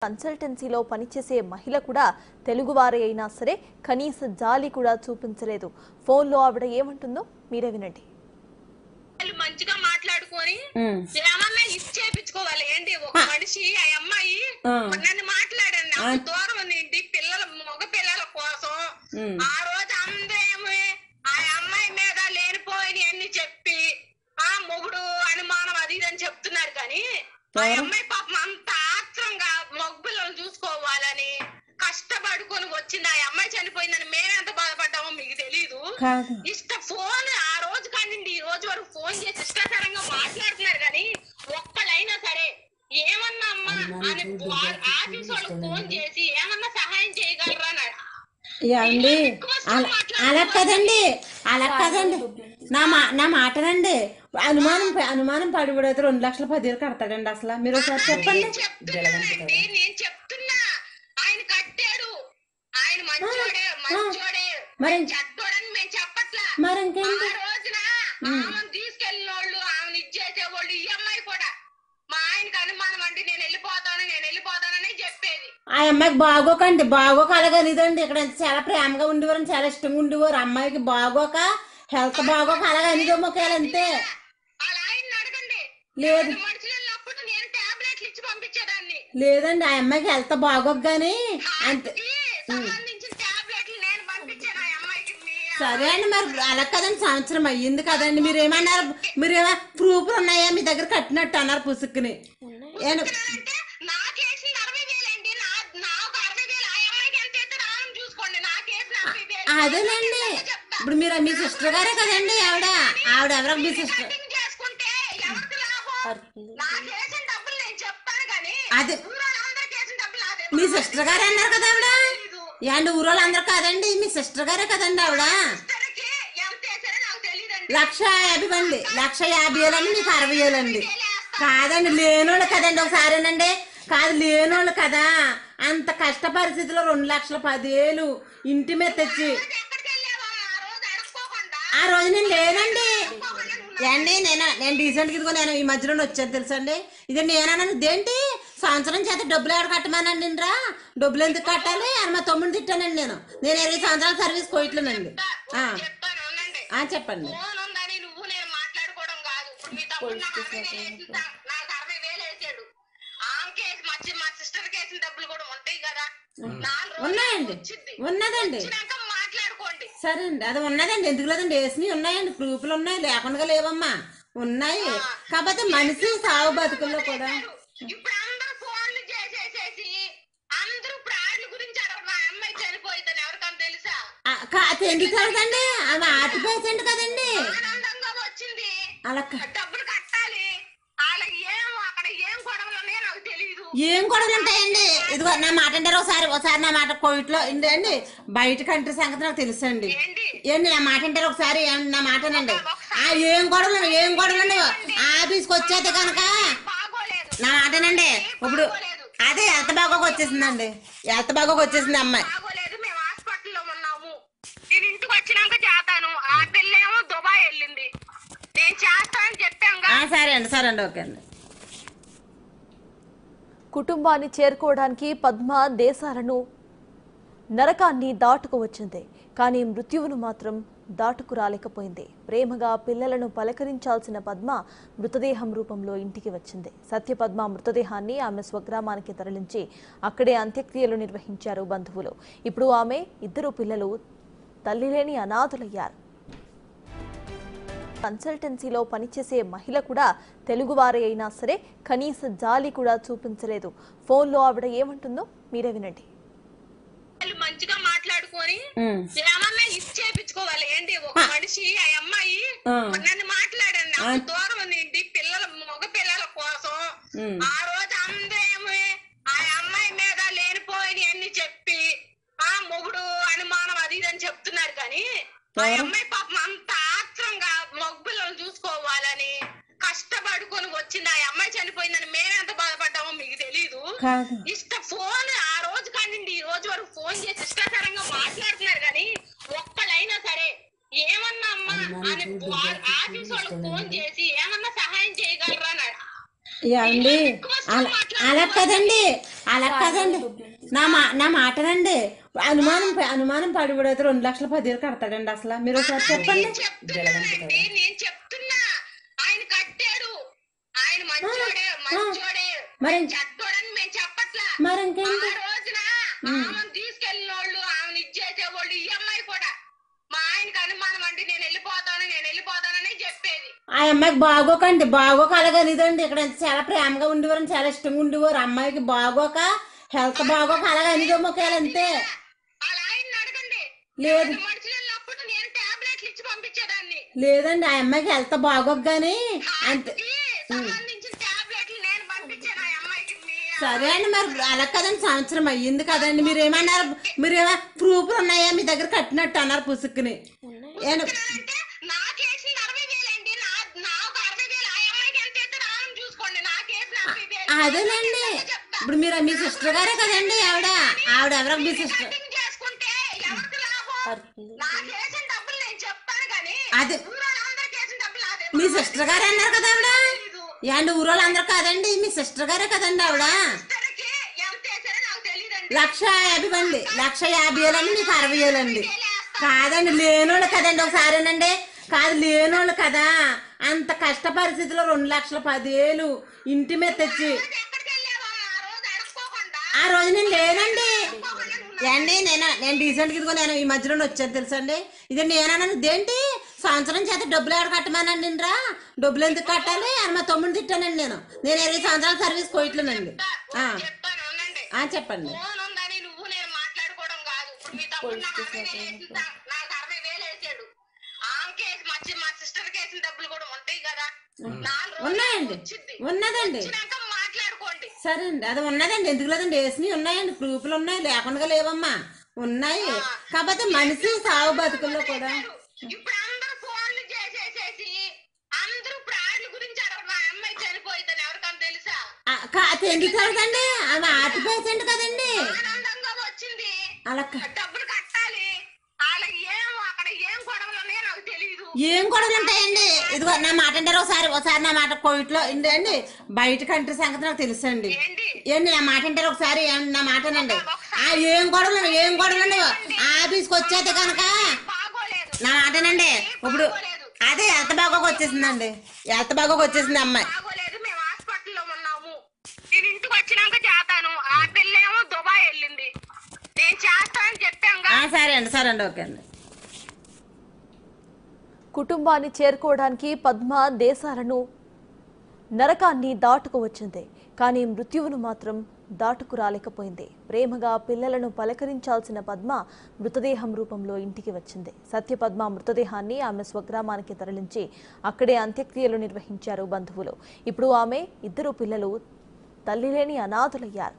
కన్సల్టెన్సీలో పనిచేసే మహిళ కూడా తెలుగువారే అయినా సరే కనీస జాలి కూడా చూపించలేదు. ఫోన్లో ఆవిడ ఏమంటుందో మీరే వినండి. మంచిగా మాట్లాడుకొని ఏమన్నా ఇచ్చేపించుకోవాలి ఏంటి ఒక మనిషి ఆ అమ్మాయి నన్ను మాట్లాడండి అంత దూరం ఉంది పిల్లల మగ పిల్లల కోసం ఆ రోజు అందరేమో ఆ అమ్మాయి మీద లేనిపోయి అన్ని చెప్పి ఆ మొగుడు అనుమానం అది ఇదని చెప్తున్నారు కానీ ఆ అమ్మాయి పాపం అంత ఆత్రంగా మగ పిల్లలు చూసుకోవాలని కష్టపడుకొని వచ్చింది. ఆ అమ్మాయి చనిపోయిందని మేమెంత బాధపడ్డామో మీకు తెలీదు. ఫోన్ ఆ రోజు కానీ ఈ రోజు వరకు ఫోన్ చేసి ఇష్టాకరంగా మాట్లాడుతున్నారు కానీ ఒక్కళ్ళైనా సరే ఏమన్నా అమ్మా అని ఆఫీస్ వాళ్ళకి ఫోన్ చేసి ఏమన్నా సహాయం చేయగలరా అండి. అలా కదండి, అలా కదండి, నా మాటనండి. అనుమానం పడిపోతే 2,10,000 కడతాడండి. అసలు మీరు ఒకసారి చెప్పండి. నేను చెప్తున్నా ఆయన కట్టాడు, ఆయన మంచోడే మరి చెడ్డోడని మేము చెప్పట్లా. మరి ఆ రోజున ఆమెను తీసుకెళ్ళిన వాళ్ళు ఆమెను ఇచ్చేసేవాళ్ళు ఈ అమ్మాయి కూడా మా ఆయనకి అనుమానం అండి నేను వెళ్ళిపోతానని చెప్పేది. ఆ అమ్మాయికి బాగోకండి, బాగోక అలాగనిదండి. ఇక్కడ చాలా ప్రేమగా ఉండేవారు, చాలా ఇష్టంగా ఉండేవారు. అమ్మాయికి బాగోక హెల్త్ బాగోక అలాగనిదో మొక్కలు అంతే. అలా ఆయన అడగండి. లేదు మనుషులు వెళ్ళినప్పుడు నేను టాబ్లెట్లు ఇచ్చి పంపించేదాన్ని. లేదండి, ఆ అమ్మాయికి హెల్త్ బాగోక గానీ అంతే. సంబంధించిన టాబ్లెట్లు నేను పంపించాను ఆ అమ్మాయికి. సరే అండి, మరి అలా కదండి, సంవత్సరం అయ్యింది కదండి. మీరేమన్నారు? మీరేమో ప్రూఫ్లు ఉన్నాయా మీ దగ్గర కట్టినట్టు అన్నారు పుసుక్కుని. అదేనండి, ఇప్పుడు మీరు మీ సిస్టర్ గారే కదండి. ఆవిడ ఎవరో మీ సిస్టర్. అదే మీ సిస్టర్ గారే అన్నారు కదా ఆవిడ. ఏండి ఊరోళ్ళు అందరు కాదండి, మీ సిస్టర్ గారే కదండి ఆవిడ. 1,50,000 అండి, 1,50,000 మీకు 60,000 కాదండి. లేనోళ్ళు కదండి, ఒకసారేనండి కాదు లేనోళ్ళు కదా. అంత కష్ట పరిస్థితిలో 2,10,000 ఇంటి మీద తెచ్చి ఆ రోజు నేను లేనండి. ఏండి నేను డీసెంట్గా ఇదిగో నేను ఈ మధ్యలో వచ్చాను తెలుసండి. ఇది నేనన్నాను ఇదేంటి సంవత్సరం చేత డబ్బులు ఎవరు కట్టమానండి రా, డబ్బులు ఎందుకు కట్టాలి అని మా తమ్ముడిని తిట్టానండి. నేను 20 సంవత్సరాల సర్వీస్ కోయట్లేనండి. చెప్పండి. ఉన్నాయండి, ఉన్నదండి. సరే అండి, అది ఉన్నదండి. ఎందుకు లేదండి, వేసినవి ఉన్నాయండి, ప్రూఫ్లు ఉన్నాయి, లేకుండా లేవమ్మా, ఉన్నాయి. కాకపోతే మనిషి సాగు బతుకుల్లో కూడా ఎందుకు కదండి, ఆమె ఆర్ట్ పేషెంట్ కదండి. అలా ఏం గొడవలు ఉంటాయండి. ఇదిగో నా మాట అంటారు ఒకసారి నా మాట కోవిట్లో అండి. బయట కంట్రీ సంగతి నాకు తెలుసు అండి. ఏంటి నా మాట అంటారు ఒకసారి, నా మాటనండి. ఏం గొడవలు ఆఫీస్కి వచ్చేది కనుక నా మాటనండి. ఇప్పుడు అదే ఎంత బాగోకి వచ్చేసిందండి, ఎంత బాగోకి వచ్చేసింది అమ్మాయి. సరే అండి, ఓకే అండి. కుటుంబాన్ని చేరుకోవడానికి పద్మ దేశాలను నరకాన్ని దాటుకు వచ్చింది. కానీ మృత్యువును మాత్రం దాటుకు రాలేకపోయింది. ప్రేమగా పిల్లలను పలకరించాల్సిన పద్మ మృతదేహం రూపంలో ఇంటికి వచ్చింది. సత్యపద్మ మృతదేహాన్ని ఆమె స్వగ్రామానికి తరలించి అక్కడే అంత్యక్రియలు నిర్వహించారు బంధువులు. ఇప్పుడు ఆమె 2 పిల్లలు తల్లిలేని అనాథులయ్యారు. కన్సల్టెన్సీలో పనిచేసే మహిళ కూడా తెలుగువారే అయినా సరే కనీస జాలి కూడా చూపించలేదు. ఫోన్లో ఆవిడ ఏమంటుందో మీరే వినండి. మంచిగా మాట్లాడుకొని ఏమన్నా ఇచ్చేపించుకోవాలి ఏంటి ఒక మనిషి ఆ అమ్మాయి నన్ను మాట్లాడండి అంత దూరం ఉంది పిల్లల మగ పిల్లల కోసం ఆ రోజు అందరేమో ఆ అమ్మాయి మీద లేనిపోయి అన్ని చెప్పి ఆ మొగుడు అనుమానం అది ఇదని చెప్తున్నారు కానీ ఆ అమ్మాయి పాపం అంత ఆత్రంగా మగ పిల్లలు చూసుకోవాలని కష్టపడుకొని వచ్చింది. ఆ అమ్మాయి చనిపోయిందని మేమెంత బాధపడ్డామో మీకు తెలీదు. ఫోన్ ఆ రోజు కానీ ఈ రోజు వరకు ఫోన్ చేసి ఇష్టాకరంగా మాట్లాడుతున్నారు కానీ ఒక్కళ్ళైనా సరే ఏమన్నా అమ్మా అని ఆఫీస్ వాళ్ళకి ఫోన్ చేసి ఏమన్నా సహాయం చేయగలరా అండి. అలా కదండి, అలా కాదండి, నా మాటనండి. అనుమానం పడిపోతే 2,10,000 కడతాడండి. అసలు మీరు ఒకసారి చెప్పండి. నేను చెప్తున్నా, ఆయన కట్టాడు, ఆయన మంచోడే మరి చెడ్డోడని మేము చెప్పట్లా. మరి ఆ ఇంకేంటి? రోజున ఆమెను తీసుకెళ్ళిన వాళ్ళు, ఆమెను ఇచ్చేసేవాళ్ళు, ఈ అమ్మాయి కూడా మా ఆయనకి అనుమానం అండి, నేను వెళ్ళిపోతానని చెప్పేది. ఆ అమ్మాయికి బాగోకండి, బాగోక అలాగనిదండి. ఇక్కడ చాలా ప్రేమగా ఉండేవారు, చాలా ఇష్టంగా ఉండేవారు. అమ్మాయికి బాగోక, హెల్త్ బాగోక అలాగే అనిదో మొక్కలంతే. అలా ఆయన అడగండి. లేదు మనుషులు వెళ్ళినప్పుడు నేను టాబ్లెట్లు ఇచ్చి పంపించేదాన్ని. లేదండి, ఆ అమ్మాయికి హెల్త్ బాగోక గానీ అంతే. సంబంధించిన టాబ్లెట్లు నేను పంపించాను ఆ అమ్మాయికి. సరే అండి, మరి అలా కదండి, సంవత్సరం అయ్యింది కదండి. మీరేమన్నారు? మీరేమో ప్రూఫ్లు ఉన్నాయా మీ దగ్గర కట్టినట్టు అన్నారు పుసుక్కుని. నాకేసిన 60,000 అండి, నాకు 60,000, ఆ అమ్మాయికి ఎంత అయితే రాను చూసుకోండి. నాకేసిన 60,000 అదేనండి, ఇప్పుడు మీరు మీ సిస్టర్ గారే కదండి. ఆవిడ ఎవరో మీ సిస్టర్. చేసుకుంటే ఎవరికి లాభం? నాకేసిన డబ్బులు నేను చెప్తాను కానీ అదే ఊరోళ్ళందరికీ వేసిన డబ్బులు నాదే. మీ సిస్టర్ గారే అన్నారు కదా ఆవిడ. ఏండి ఊరోళ్ళందరూ కాదండి, మీ సిస్టర్ గారే కదండి ఆవిడ. ఇద్దరికి ఎంత వేసారో నాకు తెలియదండి. 1,50,000 అండి, 1,50,000 మీకు 60,000 అండి. కాదండి, లేనోళ్ళు కదండి. ఒకసారేనండి, కాదు లేనోళ్ళు కదా. అంత కష్ట పరిస్థితిలో 2,10,000 ఇంటి మీద తెచ్చి, ఎక్కడికి వెళ్ళావా ఆ రోజు అడుక్కోకుండా? ఆ రోజు నేను లేనండి. ఏండి నేను డీసెంట్గా ఇదిగో నేను ఈ మధ్యలో వచ్చాను తెలుసండి. ఇది నేనన్నాను, ఇదేంటి సంవత్సరం చేత డబ్బులు ఎవరు కట్టమనండి రా, డబ్బులు ఎందుకు కట్టాలి అని మా తమ్ముడు తిట్టానండి. నేను 20 సంవత్సరాల సర్వీస్ కోయట్లేనండి. చెప్తాను ఉండండి. చెప్పండి. ఫోన్ ఉందని నువ్వు నేను మాట్లాడుకోవడం కాదు. ఇప్పుడు మీ తమ్ముడు నాకు 60,000 వేసాడు. ఆమె మా సిస్టర్ కేసిన డబ్బులు కూడా ఉంటాయి కదా. 4 రోజులు ఉన్నాయండి, వచ్చింది. ఉన్నదండి. వచ్చినాక మాట్లాడుకోండి. సరే అండి, అది ఉన్నదండి. ఎందుకు లేదండి, వేసినవి ఉన్నాయండి, ప్రూఫ్లు ఉన్నాయి, లేకుండా లేవమ్మా, ఉన్నాయి. కాకపోతే మనిషి సాగు బతుకుల్లో కూడా ఇప్పుడు అందరూ ఫోన్లు చేసేసేసి అందరూ ఇప్పుడు ఆటల గురించి అడగరు. ఆ అమ్మాయి చనిపోయిందని ఎవరికన్నా తెలుసా? ఎందుకు చదవదండి, ఆమె ఆర్ట్ పేషెంట్ కదండి. ఆనందంగా వచ్చింది, అలా డబ్బులు కట్టాలి. వాళ్ళకి అక్కడ ఏం గొడవలు ఉన్నాయో నాకు తెలియదు. ఏం గొడవలు ఉంటాయండి? ఇదిగో నా మాట అంటారు ఒకసారి నా మాట కోవిట్లో ఇండి బయట కంట్రీ సంగతి నాకు తెలుసండి. ఏంటి నా మాట అంటారు ఒకసారి, నా మాటనండి. ఏం గొడవలు ఆఫీస్కి వచ్చేది కనుక బాగోలేదు, నా మాటనండి. ఇప్పుడు అదే హెల్త్ బాగోక వచ్చేసిందండి, హెల్త్ బాగోక వచ్చేసింది అమ్మాయి. బాగోలేదు. మేము హాస్పిటల్లో ఉన్నాము. నేను ఇంటికి వచ్చినాక చేస్తాను. ఆ పిల్లేమో దుబాయ్ వెళ్ళింది. నేను చేస్తానని చెప్పాంగా. సరే అండి, ఓకే అండి. కుటుంబాన్ని చేరుకోవడానికి పద్మ దేశాలను నరకాన్ని దాటుకు వచ్చింది. కానీ మృత్యువును మాత్రం దాటుకు రాలేకపోయింది. ప్రేమగా పిల్లలను పలకరించాల్సిన పద్మ మృతదేహం రూపంలో ఇంటికి వచ్చింది. సత్యపద్మ మృతదేహాన్ని ఆమె స్వగ్రామానికి తరలించి అక్కడే అంత్యక్రియలు నిర్వహించారు బంధువులు. ఇప్పుడు ఆమె 2 పిల్లలు తల్లిలేని అనాథులయ్యారు.